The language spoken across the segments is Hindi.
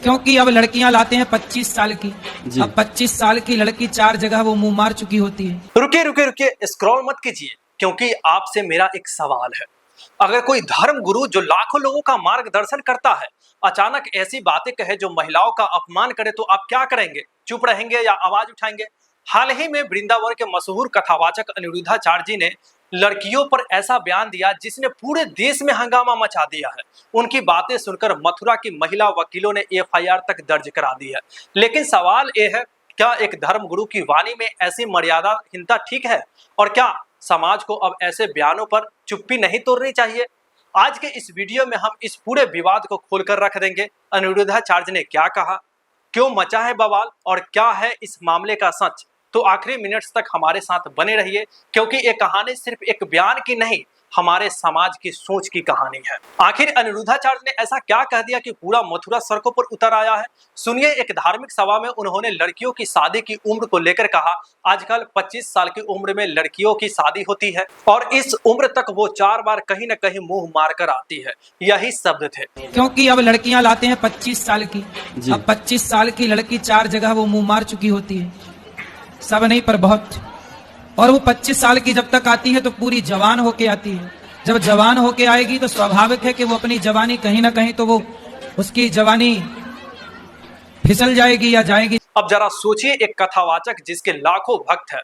क्योंकि अब लड़कियां लाते हैं 25 साल की। अब 25 साल की लड़की 4 जगह वो मुंह मार चुकी होती है। रुकिए रुकिए रुकिए, स्क्रॉल मत कीजिए, क्योंकि आपसे मेरा एक सवाल है। अगर कोई धर्म गुरु जो लाखों लोगों का मार्गदर्शन करता है अचानक ऐसी बातें कहे जो महिलाओं का अपमान करे, तो आप क्या करेंगे? चुप रहेंगे या आवाज उठाएंगे? हाल ही में वृंदावन के मशहूर कथावाचक अनिरुद्धाचार्य जी ने लड़कियों पर ऐसा बयान दिया जिसने पूरे देश में हंगामा मचा दिया है। उनकी बातें सुनकर मथुरा की महिला वकीलों ने एफआईआर तक दर्ज करा दी है। लेकिन सवाल यह है, क्या एक धर्मगुरु की वाणी में ऐसी मर्यादाहीनता ठीक है? और क्या समाज को अब ऐसे बयानों पर चुप्पी नहीं तोड़नी चाहिए? आज के इस वीडियो में हम इस पूरे विवाद को खोलकर रख देंगे। अनिरुद्धाचार्य ने क्या कहा, क्यों मचा है बवाल, और क्या है इस मामले का सच? तो आखिरी मिनट्स तक हमारे साथ बने रहिए, क्योंकि ये कहानी सिर्फ एक बयान की नहीं, हमारे समाज की सोच की कहानी है। आखिर अनिरुद्धाचार्य ने ऐसा क्या कह दिया कि पूरा मथुरा सड़कों पर उतर आया है? सुनिए, एक धार्मिक सभा में उन्होंने लड़कियों की शादी की उम्र को लेकर कहा, आजकल 25 साल की उम्र में लड़कियों की शादी होती है और इस उम्र तक वो 4 बार कहीं न कहीं मुंह मारकर आती है। यही शब्द थे। क्योंकि अब लड़कियां लाते हैं 25 साल की। अब 25 साल की लड़की 4 जगह वो मुंह मार चुकी होती है। सब नहीं पर बहुत। और वो 25 साल की जब तक आती है तो पूरी जवान होके आती है। जब जवान होके आएगी तो स्वाभाविक है कि वो अपनी जवानी कहीं ना कहीं तो वो उसकी जवानी फिसल जाएगी या जाएगी। अब जरा सोचिए, एक कथावाचक जिसके लाखों भक्त हैं,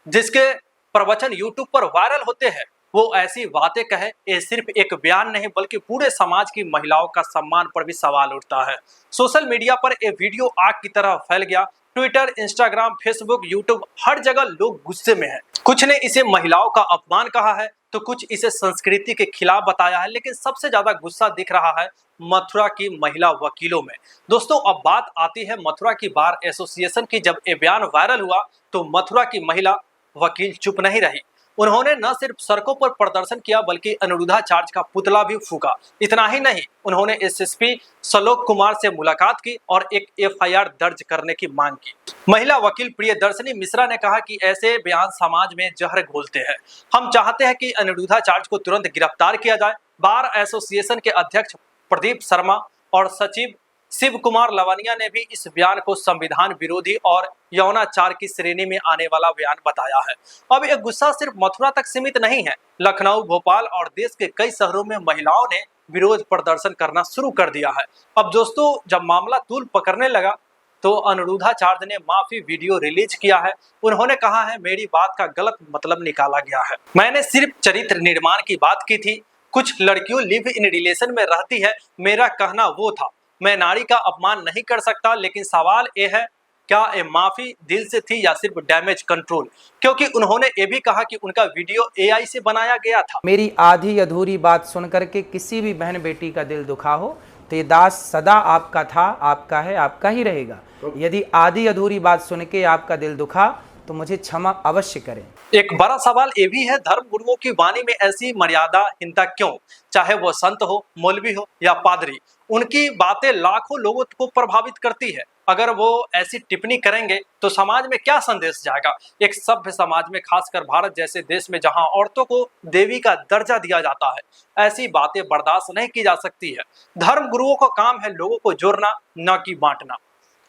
जिसके प्रवचन यूट्यूब पर वायरल होते हैं, वो ऐसी बातें कहे। ये सिर्फ एक बयान नहीं बल्कि पूरे समाज की महिलाओं का सम्मान पर भी सवाल उठता है। सोशल मीडिया पर ये वीडियो आग की तरह फैल गया। ट्विटर, इंस्टाग्राम, फेसबुक, यूट्यूब, हर जगह लोग गुस्से में हैं। कुछ ने इसे महिलाओं का अपमान कहा है तो कुछ इसे संस्कृति के खिलाफ बताया है, लेकिन सबसे ज्यादा गुस्सा दिख रहा है मथुरा की महिला वकीलों में। दोस्तों, अब बात आती है मथुरा की बार एसोसिएशन की। जब ये बयान वायरल हुआ तो मथुरा की महिला वकील चुप नहीं रही। उन्होंने न सिर्फ सड़कों पर प्रदर्शन किया बल्कि अनिरुद्धाचार्य का पुतला भी फूंका। इतना ही नहीं, उन्होंने एसएसपी सलोक कुमार से मुलाकात की और एक एफआईआर दर्ज करने की मांग की। महिला वकील प्रियदर्शनी मिश्रा ने कहा कि ऐसे बयान समाज में जहर घोलते हैं। हम चाहते हैं कि अनिरुद्धाचार्य को तुरंत गिरफ्तार किया जाए। बार एसोसिएशन के अध्यक्ष प्रदीप शर्मा और सचिव शिव कुमार लवानिया ने भी इस बयान को संविधान विरोधी और यौनाचार की श्रेणी में आने वाला बयान बताया है। अब यह गुस्सा सिर्फ मथुरा तक सीमित नहीं है। लखनऊ, भोपाल और देश के कई शहरों में महिलाओं ने विरोध प्रदर्शन करना शुरू कर दिया है। अब दोस्तों, जब मामला तूल पकड़ने लगा तो अनिरुद्धाचार्य ने माफी वीडियो रिलीज किया है। उन्होंने कहा है, मेरी बात का गलत मतलब निकाला गया है। मैंने सिर्फ चरित्र निर्माण की बात की थी। कुछ लड़कियों लिव इन रिलेशन में रहती है, मेरा कहना वो था। मैं नारी का अपमान नहीं कर सकता, लेकिन सवाल ये है, क्या ये माफी दिल से थी या सिर्फ डैमेज कंट्रोल? क्योंकि उन्होंने ये भी कहा कि उनका वीडियो एआई से बनाया गया था। मेरी आधी अधूरी बात सुन करके किसी भी बहन बेटी का दिल दुखा हो तो ये दास सदा आपका था, आपका है, आपका ही रहेगा। यदि आधी अधूरी बात सुन के आपका दिल दुखा तो मुझे क्षमा अवश्य करें। एक बड़ा सवाल ये भी है, धर्म गुरुओं की वाणी में ऐसी मर्यादाहीनता क्यों? चाहे वो संत हो, मौलवी हो या पादरी, उनकी बातें लाखों लोगों को प्रभावित करती है। अगर वो ऐसी टिप्पणी करेंगे तो समाज में क्या संदेश जाएगा? एक सभ्य समाज में, खासकर भारत जैसे देश में जहां औरतों को देवी का दर्जा दिया जाता है, ऐसी बातें बर्दाश्त नहीं की जा सकती है। धर्म गुरुओं का काम है लोगों को जोड़ना, न कि बांटना।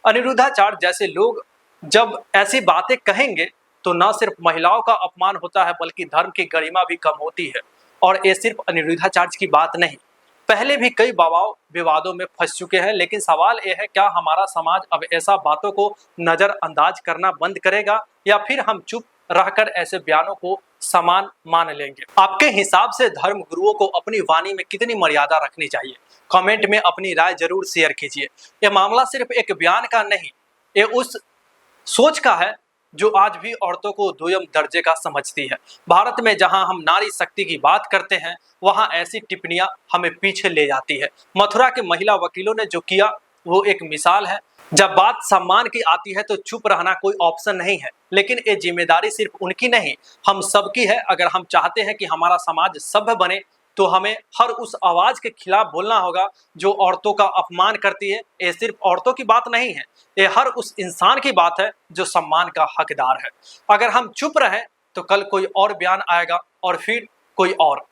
अनिरुद्धाचार्य जैसे लोग जब ऐसी बातें कहेंगे तो न सिर्फ महिलाओं का अपमान होता है बल्कि धर्म की गरिमा भी कम होती है। और ये सिर्फ अनिरुद्धाचार्य की बात नहीं, पहले भी कई विवादों में फंस चुके हैं। लेकिन सवाल यह है, क्या हमारा समाज अब ऐसा बातों को नजरअंदाज करना बंद करेगा या फिर हम चुप रहकर ऐसे बयानों को समान मान लेंगे? आपके हिसाब से धर्म गुरुओं को अपनी वाणी में कितनी मर्यादा रखनी चाहिए? कमेंट में अपनी राय जरूर शेयर कीजिए। यह मामला सिर्फ एक बयान का नहीं, ये उस सोच का है जो आज भी औरतों को दोयम दर्जे का समझती है। भारत में जहां हम नारी शक्ति की बात करते हैं, वहां ऐसी टिप्पणियां हमें पीछे ले जाती है। मथुरा के महिला वकीलों ने जो किया वो एक मिसाल है। जब बात सम्मान की आती है तो चुप रहना कोई ऑप्शन नहीं है, लेकिन ये जिम्मेदारी सिर्फ उनकी नहीं, हम सबकी है। अगर हम चाहते हैं कि हमारा समाज सभ्य बने तो हमें हर उस आवाज के खिलाफ बोलना होगा जो औरतों का अपमान करती है। ये सिर्फ औरतों की बात नहीं है, ये हर उस इंसान की बात है जो सम्मान का हकदार है। अगर हम चुप रहें तो कल कोई और बयान आएगा और फिर कोई और।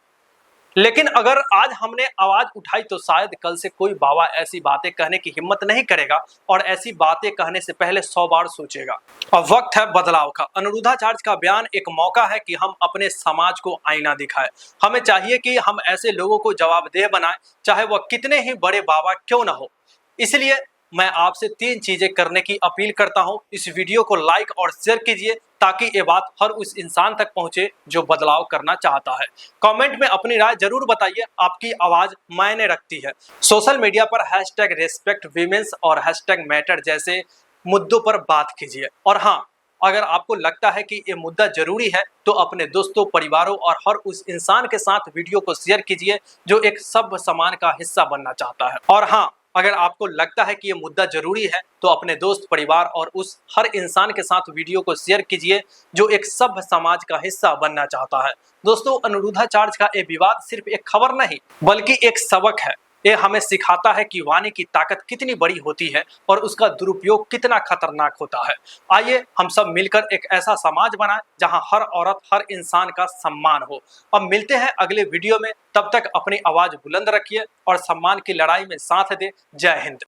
लेकिन अगर आज हमने आवाज उठाई तो शायद कल से कोई बाबा ऐसी बातें कहने की हिम्मत नहीं करेगा और ऐसी बातें कहने से पहले 100 बार सोचेगा। अब वक्त है बदलाव का। अनिरुद्धाचार्य का बयान एक मौका है कि हम अपने समाज को आईना दिखाएं। हमें चाहिए कि हम ऐसे लोगों को जवाबदेह बनाएं, चाहे वह कितने ही बड़े बाबा क्यों ना हो। इसलिए मैं आपसे 3 चीजें करने की अपील करता हूं। इस वीडियो को लाइक और शेयर कीजिए ताकि ये बात हर उस इंसान तक पहुंचे जो बदलाव करना चाहता है। कमेंट में अपनी राय जरूर बताइए, आपकी आवाज मायने रखती है। सोशल मीडिया पर #respectwomen's और #मैटर जैसे मुद्दों पर बात कीजिए। और हाँ, अगर आपको लगता है कि ये मुद्दा जरूरी है तो अपने दोस्तों, परिवारों और हर उस इंसान के साथ वीडियो को शेयर कीजिए जो एक सभ्य समाज का हिस्सा बनना चाहता है। और हाँ, अगर आपको लगता है कि ये मुद्दा जरूरी है तो अपने दोस्त, परिवार और उस हर इंसान के साथ वीडियो को शेयर कीजिए जो एक सभ्य समाज का हिस्सा बनना चाहता है। दोस्तों, अनिरुद्धाचार्य का ये विवाद सिर्फ एक खबर नहीं बल्कि एक सबक है। ये हमें सिखाता है कि वाणी की ताकत कितनी बड़ी होती है और उसका दुरुपयोग कितना खतरनाक होता है। आइए हम सब मिलकर एक ऐसा समाज बनाएं जहां हर औरत, हर इंसान का सम्मान हो। अब मिलते हैं अगले वीडियो में, तब तक अपनी आवाज बुलंद रखिए और सम्मान की लड़ाई में साथ दें। जय हिंद।